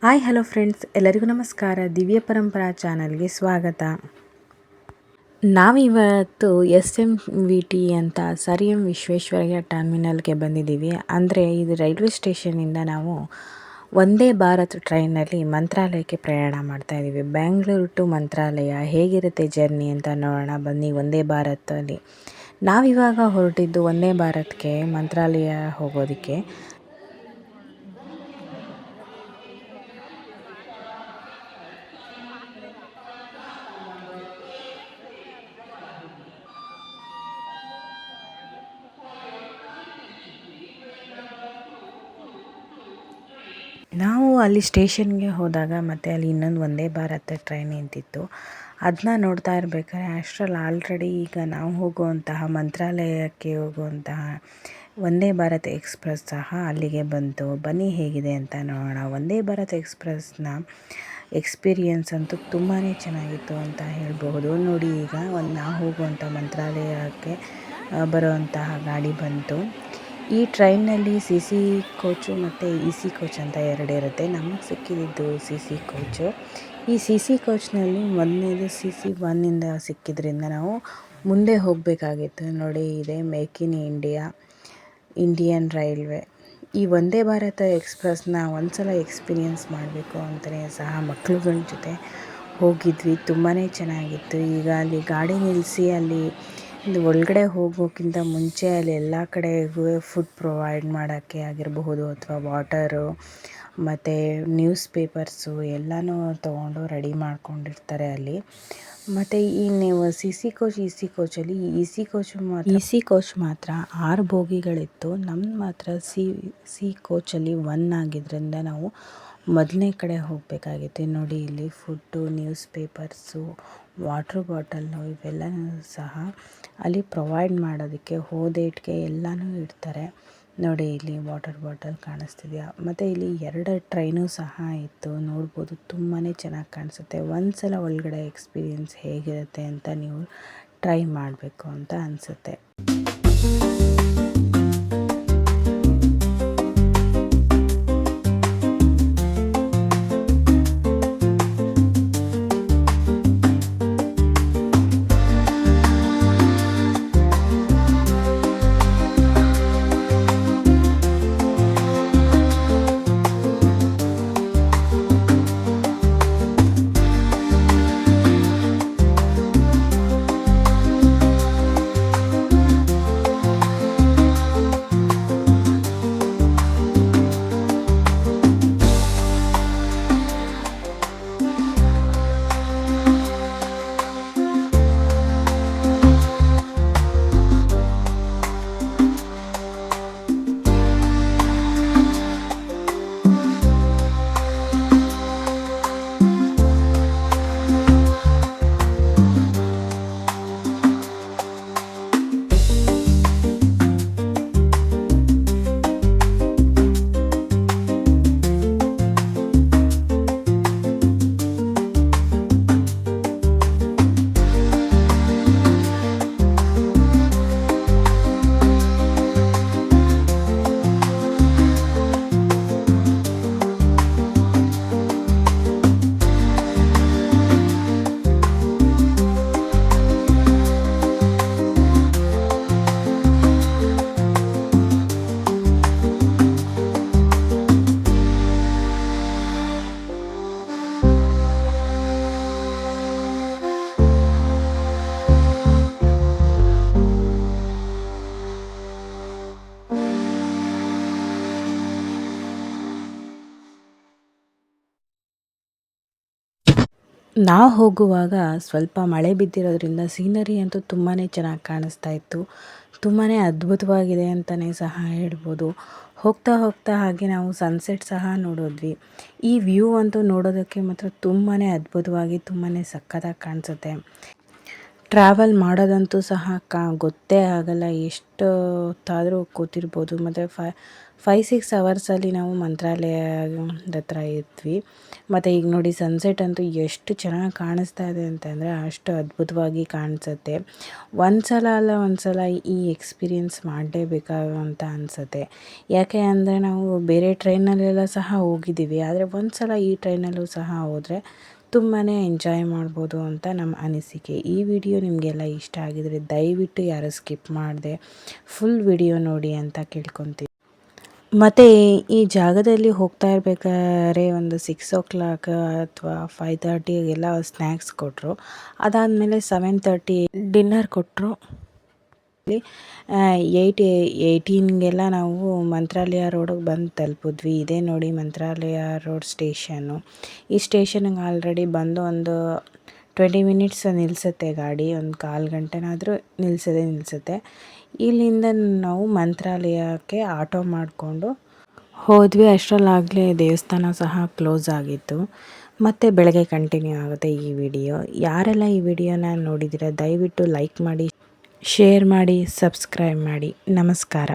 Hi hello friends, ಎಲ್ಲರಿಗೂ ನಮಸ್ಕಾರ. ದಿವ್ಯ ಪರಂಪರಾ ಚಾನಲ್ಗೆ ಸ್ವಾಗತ. ನಾವಿವತ್ತು SMVT ಅಂತ ಸರ್ ಎಂ ವಿಶ್ವೇಶ್ವರಯ್ಯ ಟರ್ಮಿನಲ್ಗೆ ಬಂದಿದ್ದೀವಿ. ಅಂದರೆ ಇದು ರೈಲ್ವೆ ಸ್ಟೇಷನಿಂದ ನಾವು ವಂದೇ ಭಾರತ್ ಟ್ರೈನಲ್ಲಿ ಮಂತ್ರಾಲಯಕ್ಕೆ ಪ್ರಯಾಣ ಮಾಡ್ತಾ ಇದ್ದೀವಿ. ಬೆಂಗಳೂರು ಟು ಮಂತ್ರಾಲಯ ಹೇಗಿರುತ್ತೆ ಜರ್ನಿ ಅಂತ ನೋಡೋಣ ಬನ್ನಿ. ವಂದೇ ಭಾರತಲ್ಲಿ ನಾವಿವಾಗ ಹೊರಟಿದ್ದು ವಂದೇ ಭಾರತ್ಗೆ ಮಂತ್ರಾಲಯ ಹೋಗೋದಕ್ಕೆ. ನಾವು ಅಲ್ಲಿ ಸ್ಟೇಷನ್ಗೆ ಹೋದಾಗ ಮತ್ತು ಅಲ್ಲಿ ಇನ್ನೊಂದು ವಂದೇ ಭಾರತ್ ಟ್ರೈನ್ ನಿಂತಿತ್ತು. ಅದನ್ನ ನೋಡ್ತಾ ಇರಬೇಕಾದ್ರೆ ಅಷ್ಟರಲ್ಲಿ ಆಲ್ರೆಡಿ ಈಗ ನಾವು ಹೋಗುವಂತಹ ಮಂತ್ರಾಲಯಕ್ಕೆ ಹೋಗುವಂತಹ ವಂದೇ ಭಾರತ್ ಎಕ್ಸ್‌ಪ್ರೆಸ್ ಸಹ ಅಲ್ಲಿಗೆ ಬಂತು. ಬನ್ನಿ ಹೇಗಿದೆ ಅಂತ ನೋಡೋಣ. ವಂದೇ ಭಾರತ್ ಎಕ್ಸ್‌ಪ್ರೆಸ್‌ನ ಎಕ್ಸ್ಪೀರಿಯನ್ಸ್ ಅಂತೂ ತುಂಬಾ ಚೆನ್ನಾಗಿತ್ತು ಅಂತ ಹೇಳಬಹುದು. ನೋಡಿ, ಈಗ ನಾವು ಹೋಗುವಂಥ ಮಂತ್ರಾಲಯಕ್ಕೆ ಬರುವಂತಹ ಗಾಡಿ ಬಂತು. ಈ ಟ್ರೈನ್ನಲ್ಲಿ CC ಕೋಚು ಮತ್ತು EC ಕೋಚ್ ಅಂತ ಎರಡಿರುತ್ತೆ. ನಮಗೆ ಸಿಕ್ಕಿದ್ದು CC ಕೋಚು. ಈ CC ಕೋಚ್ನಲ್ಲಿ ಮೊದಲನೇದು CC1ಇಂದ ಸಿಕ್ಕಿದ್ರಿಂದ ನಾವು ಮುಂದೆ ಹೋಗಬೇಕಾಗಿತ್ತು. ನೋಡಿ, ಇದೆ make in India, Indian railway. ಈ ವಂದೇ ಭಾರತ ಎಕ್ಸ್‌ಪ್ರೆಸ್‌ನ ಒಂದ್ಸಲ ಎಕ್ಸ್ಪೀರಿಯನ್ಸ್ ಮಾಡಬೇಕು ಅಂತಲೇ ಸಹ ಮಕ್ಕಳುಗಳ ಜೊತೆ ಹೋಗಿದ್ವಿ. ತುಂಬಾ ಚೆನ್ನಾಗಿತ್ತು. ಈಗ ಅಲ್ಲಿ ಗಾಡಿ ನಿಲ್ಲಿಸಿ ಅಲ್ಲಿ ಒಳಗಡೆ ಹೋಗೋಕ್ಕಿಂತ ಮುಂಚೆ ಅಲ್ಲಿ ಎಲ್ಲ ಕಡೆಗೂ ಫುಡ್ ಪ್ರೊವೈಡ್ ಮಾಡೋಕ್ಕೆ ಆಗಿರಬಹುದು ಅಥವಾ ವಾಟರು ಮತ್ತು ನ್ಯೂಸ್ ಪೇಪರ್ಸು ಎಲ್ಲನೂ ತೊಗೊಂಡು ರೆಡಿ ಮಾಡ್ಕೊಂಡಿರ್ತಾರೆ ಅಲ್ಲಿ. ಮತ್ತು ಈ ನೀವು CC coach, EC ಕೋಚಲ್ಲಿ EC coach ಮಾತ್ರ 6 ಬೋಗಿಗಳಿತ್ತು. ನಮ್ದು ಮಾತ್ರ CC ಕೋಚಲ್ಲಿ 1 ಆಗಿದ್ದರಿಂದ ನಾವು ಮೊದಲನೇ ಕಡೆ ಹೋಗಬೇಕಾಗಿತ್ತು. ನೋಡಿ, ಇಲ್ಲಿ food, news papers, water bottle ಇವೆಲ್ಲನೂ ಸಹ ಅಲ್ಲಿ ಪ್ರೊವೈಡ್ ಮಾಡೋದಕ್ಕೆ ಹೋದೇಟ್ಗೆ ಎಲ್ಲನೂ ಇಡ್ತಾರೆ. ನೋಡಿ, ಇಲ್ಲಿ ವಾಟರ್ ಬಾಟಲ್ ಕಾಣಿಸ್ತಿದೆಯಾ. ಮತ್ತು ಇಲ್ಲಿ 2 ಟ್ರೈನು ಸಹ ಇತ್ತು, ನೋಡ್ಬೋದು. ತುಂಬಾ ಚೆನ್ನಾಗಿ ಕಾಣಿಸುತ್ತೆ. ಒಂದ್ಸಲ ಒಳಗಡೆ ಎಕ್ಸ್ಪೀರಿಯನ್ಸ್ ಹೇಗಿರುತ್ತೆ ಅಂತ ನೀವು ಟ್ರೈ ಮಾಡಬೇಕು ಅಂತ ಅನಿಸುತ್ತೆ. ನಾವು ಹೋಗುವಾಗ ಸ್ವಲ್ಪ ಮಳೆ ಬಿದ್ದಿರೋದ್ರಿಂದ ಸೀನರಿ ಅಂತೂ ತುಂಬಾ ಚೆನ್ನಾಗಿ ಕಾಣಿಸ್ತಾ ಇತ್ತು. ತುಂಬಾ ಅದ್ಭುತವಾಗಿದೆ ಅಂತಲೇ ಸಹ ಹೇಳ್ಬೋದು. ಹೋಗ್ತಾ ಹೋಗ್ತಾ ಹಾಗೆ ನಾವು ಸನ್ಸೆಟ್ ಸಹ ನೋಡಿದ್ವಿ. ಈ ವ್ಯೂ ಅಂತೂ ನೋಡೋದಕ್ಕೆ ಮಾತ್ರ ತುಂಬಾ ಅದ್ಭುತವಾಗಿ, ತುಂಬಾ ಸಖತ್ತಾಗಿ ಕಾಣಿಸುತ್ತೆ. ಟ್ರಾವೆಲ್ ಮಾಡೋದಂತೂ ಸಹ ಗೊತ್ತೇ ಆಗಲ್ಲ, ಎಷ್ಟು ಹೊತ್ತಾದರೂ ಕೂತಿರ್ಬೋದು. ಮತ್ತು 5-6 ಅವರ್ಸಲ್ಲಿ ನಾವು ಮಂತ್ರಾಲಯದ ಹತ್ರ ಇದ್ವಿ. ಮತ್ತು ಈಗ ನೋಡಿ ಸನ್ಸೆಟ್ ಅಂತೂ ಎಷ್ಟು ಚೆನ್ನಾಗಿ ಕಾಣಿಸ್ತಾ ಇದೆ ಅಂತಂದರೆ ಅಷ್ಟು ಅದ್ಭುತವಾಗಿ ಕಾಣಿಸುತ್ತೆ. ಒಂದು ಸಲ ಈ ಎಕ್ಸ್ಪೀರಿಯೆನ್ಸ್ ಮಾಡಲೇಬೇಕಾಗಂತ ಅನಿಸುತ್ತೆ. ಯಾಕೆ ಅಂದರೆ ನಾವು ಬೇರೆ ಟ್ರೈನಲ್ಲೆಲ್ಲ ಸಹ ಹೋಗಿದ್ದೀವಿ, ಆದರೆ ಒಂದು ಸಲ ಈ ಟ್ರೈನಲ್ಲೂ ಸಹ ಹೋದರೆ ತುಂಬಾ ಎಂಜಾಯ್ ಮಾಡ್ಬೋದು ಅಂತ ನಮ್ಮ ಅನಿಸಿಕೆ. ಈ ವಿಡಿಯೋ ನಿಮಗೆಲ್ಲ ಇಷ್ಟ ಆಗಿದರೆ ದಯವಿಟ್ಟು ಯಾರು ಸ್ಕಿಪ್ ಮಾಡದೆ ಫುಲ್ ವಿಡಿಯೋ ನೋಡಿ ಅಂತ ಕೇಳ್ಕೊತೀವಿ. ಮತ್ತು ಈ ಜಾಗದಲ್ಲಿ ಹೋಗ್ತಾ ಇರ್ಬೇಕಾದ್ರೆ ಒಂದು 6 ಅಥವಾ 5:30 ಎಲ್ಲ ಸ್ನ್ಯಾಕ್ಸ್ ಕೊಟ್ಟರು. ಅದಾದಮೇಲೆ 7:30 ಡಿನ್ನರ್ ಕೊಟ್ಟರು. 8:18ಗೆಲ್ಲ ನಾವು ಮಂತ್ರಾಲಯ ರೋಡಿಗೆ ಬಂದು ತಲುಪಿದ್ವಿ. ಇದೇ ನೋಡಿ ಮಂತ್ರಾಲಯ ರೋಡ್ ಸ್ಟೇಷನ್ನು. ಈ ಸ್ಟೇಷನ್ಗೆ ಆಲ್ರೆಡಿ ಬಂದು ಒಂದು 20 ಮಿನಿಟ್ಸ್ ನಿಲ್ಲಿಸುತ್ತೆ ಗಾಡಿ, ಒಂದು 1/4 ಗಂಟೆನಾದರೂ ನಿಲ್ಲಿಸುತ್ತೆ. ಇಲ್ಲಿಂದ ನಾವು ಮಂತ್ರಾಲಯಕ್ಕೆ ಆಟೋ ಮಾಡಿಕೊಂಡು ಹೋದ್ವಿ. ಅಷ್ಟರಲ್ಲಾಗಲೇ ದೇವಸ್ಥಾನ ಸಹ ಕ್ಲೋಸ್ ಆಗಿತ್ತು. ಮತ್ತು ಬೆಳಗ್ಗೆ ಕಂಟಿನ್ಯೂ ಆಗುತ್ತೆ ಈ ವಿಡಿಯೋ. ಯಾರೆಲ್ಲ ಈ ವಿಡಿಯೋನ ನೋಡಿದ್ದೀರ ದಯವಿಟ್ಟು ಲೈಕ್ ಮಾಡಿ, ಶೇರ್ ಮಾಡಿ, ಸಬ್ಸ್ಕ್ರೈಬ್ ಮಾಡಿ. ನಮಸ್ಕಾರ.